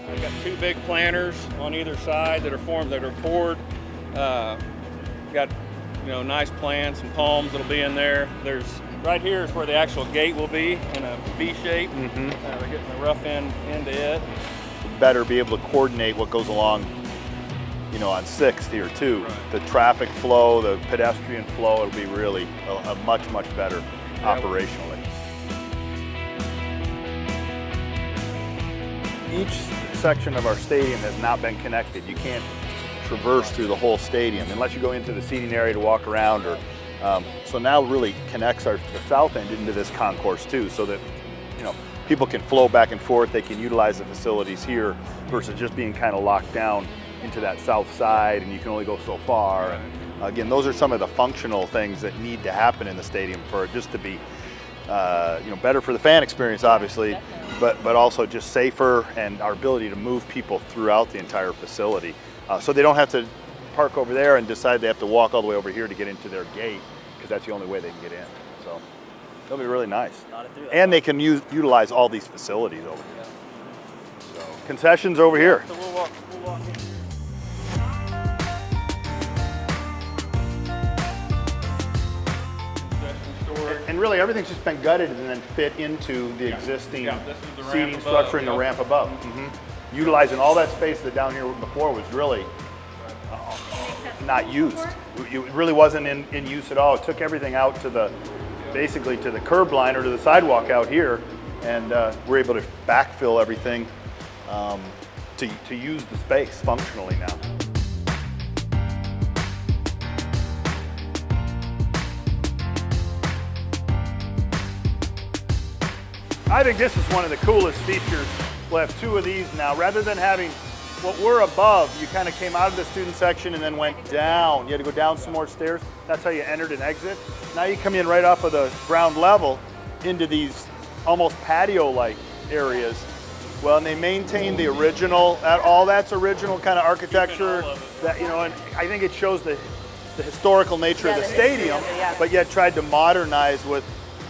I've got two big planters on either side that are poured. Got nice plants and palms that'll be in there. There's right here is where the actual gate will be in a V shape. They're getting the rough end into it. Better be able to coordinate what goes along, on 6th here too. Right. The traffic flow, the pedestrian flow, it'll be really a much better operationally. Each section of our stadium has not been connected. You can't traverse through the whole stadium unless you go into the seating area to walk around. So now really connects the south end into this concourse too, so that people can flow back and forth. They can utilize the facilities here versus just being kind of locked down into that south side, and you can only go so far. And again, those are some of the functional things that need to happen in the stadium for it just to be better for the fan experience, obviously, but also just safer, and our ability to move people throughout the entire facility. So they don't have to park over there and decide they have to walk all the way over here to get into their gate, because that's the only way they can get in. So it'll be really nice. And they can utilize all these facilities over here. So concessions over here. So we'll walk in. And really everything's just been gutted and then fit into the existing seating structure and the ramp above. Utilizing all that space that down here before was really not used. It really wasn't in use at all. It took everything out to basically to the curb line or to the sidewalk out here, and we're able to backfill everything to use the space functionally now. I think this is one of the coolest features. We'll have two of these now. Rather than having what we're above, you kind of came out of the student section and then went down. You had to go down some more stairs. That's how you entered and exit. Now you come in right off of the ground level into these almost patio-like areas. Well, and they maintain the original, all that's original kind of architecture. That, and I think it shows the historical nature of the stadium, but yet tried to modernize with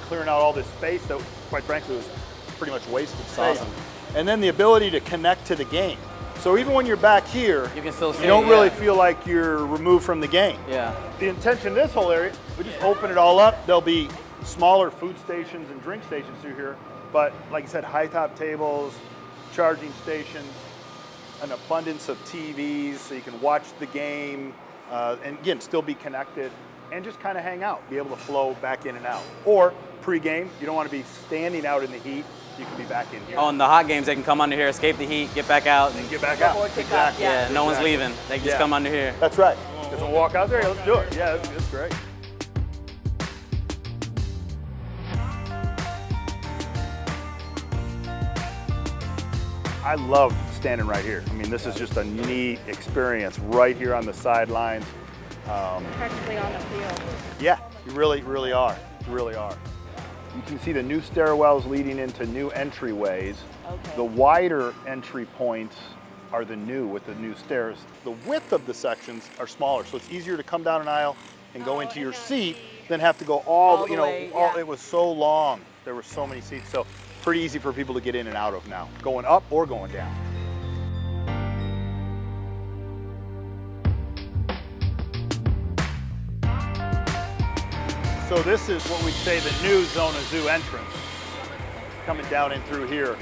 clearing out all this space that, quite frankly, was pretty much wasted space. Awesome. And then the ability to connect to the game. So even when you're back here, you can still see. You don't really feel like you're removed from the game. Yeah. The intention of this whole area, we just open it all up. There'll be smaller food stations and drink stations through here, but like I said, high top tables, charging stations, an abundance of TVs so you can watch the game, and again, still be connected and just kind of hang out, be able to flow back in and out. Or pre-game, you don't want to be standing out in the heat, you can be back in here. On the hot games, they can come under here, escape the heat, get back out. And get back out, exactly. Yeah, no one's leaving. They can just come under here. That's right. Just we'll walk out there, let's do it. Yeah, that's great. I love standing right here. I mean, this is just a neat experience right here on the sidelines. Practically on the field. Yeah, you really are. You really are. You can see the new stairwells leading into new entryways. Okay. The wider entry points are the new with the new stairs. The width of the sections are smaller, so it's easier to come down an aisle and go into your seat than have to go all the way. It was so long. There were so many seats, so pretty easy for people to get in and out of now, going up or going down. So this is what we say the new Zona Zoo entrance, coming down in through here.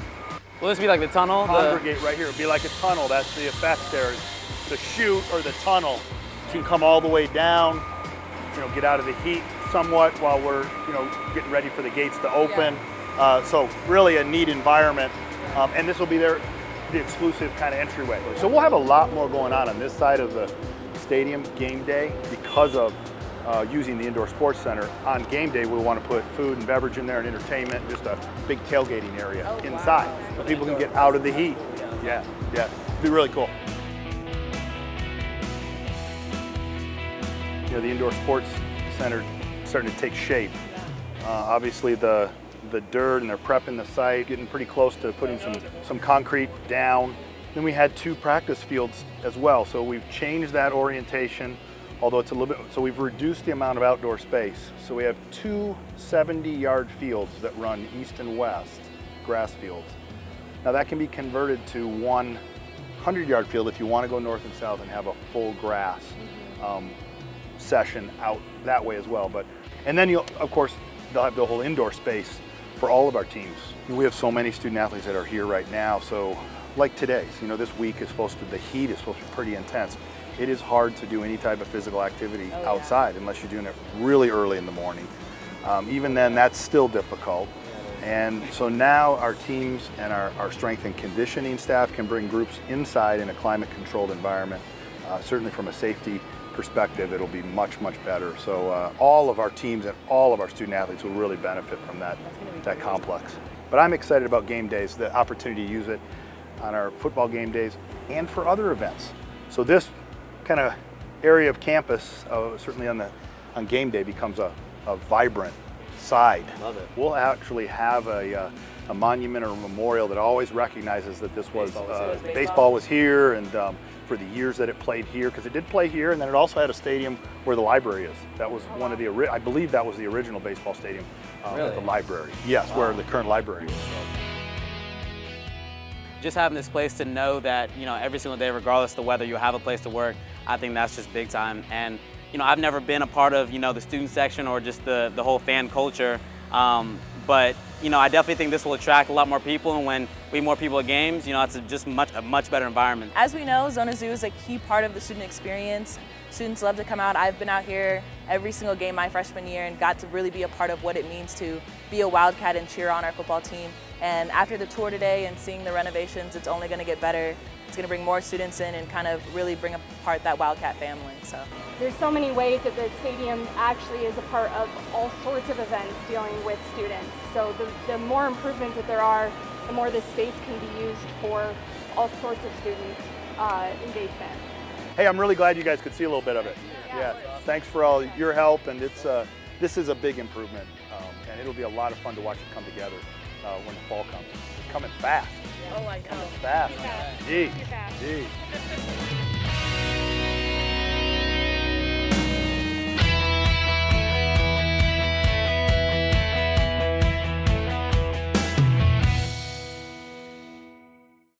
Will this be like the tunnel? Congregate right here. It'll be like a tunnel. That's the effect there. The chute or the tunnel can come all the way down, get out of the heat somewhat while we're, getting ready for the gates to open. Yeah. So really a neat environment. And this will be the exclusive kind of entryway. So we'll have a lot more going on this side of the stadium game day because of using the indoor sports center. On game day, we want to put food and beverage in there and entertainment, just a big tailgating area inside so people can get out of the heat. Yeah, it'd be really cool. The indoor sports center is starting to take shape. Obviously the dirt, and they're prepping the site, getting pretty close to putting some concrete down. Then we had 2 practice fields as well. So we've changed that orientation, although it's a little bit, so we've reduced the amount of outdoor space. So we have 2 70-yard fields that run east and west, grass fields. Now that can be converted to 1 100-yard field if you want to go north and south and have a full grass session out that way as well. And then of course, they'll have the whole indoor space for all of our teams. We have so many student athletes that are here right now. So like today's, this week is the heat is supposed to be pretty intense. It is hard to do any type of physical activity outside unless you're doing it really early in the morning. Even then, that's still difficult. And so now our teams and our strength and conditioning staff can bring groups inside in a climate-controlled environment. Certainly from a safety perspective, it'll be much, much better. So all of our teams and all of our student athletes will really benefit from that complex. But I'm excited about game days, the opportunity to use it on our football game days and for other events. So this kind of area of campus, certainly on game day, becomes a vibrant side. Love it. We'll actually have a monument or a memorial that always recognizes that this was baseball was here, and for the years that it played here, because it did play here, and then it also had a stadium where the library is. That was one of the, I believe that was the original baseball stadium at the library. Yes, where the current library is. Just having this place to know that, every single day, regardless of the weather, you'll have a place to work, I think that's just big time. And, I've never been a part of, the student section or just the whole fan culture. But, I definitely think this will attract a lot more people, and when we have more people at games, it's just a much better environment. As we know, Zona Zoo is a key part of the student experience. Students love to come out. I've been out here every single game my freshman year and got to really be a part of what it means to be a Wildcat and cheer on our football team. And after the tour today and seeing the renovations, it's only going to get better. It's going to bring more students in and kind of really bring apart that Wildcat family. So There's so many ways that the stadium actually is a part of all sorts of events dealing with students. So the more improvements that there are, the more this space can be used for all sorts of student engagement. Hey, I'm really glad you guys could see a little bit of it. Yeah. Thanks for all your help, and this is a big improvement, and it'll be a lot of fun to watch it come together when the fall comes. It's coming fast. Oh, I know. Fast. Too fast. Gee. Too fast. Gee.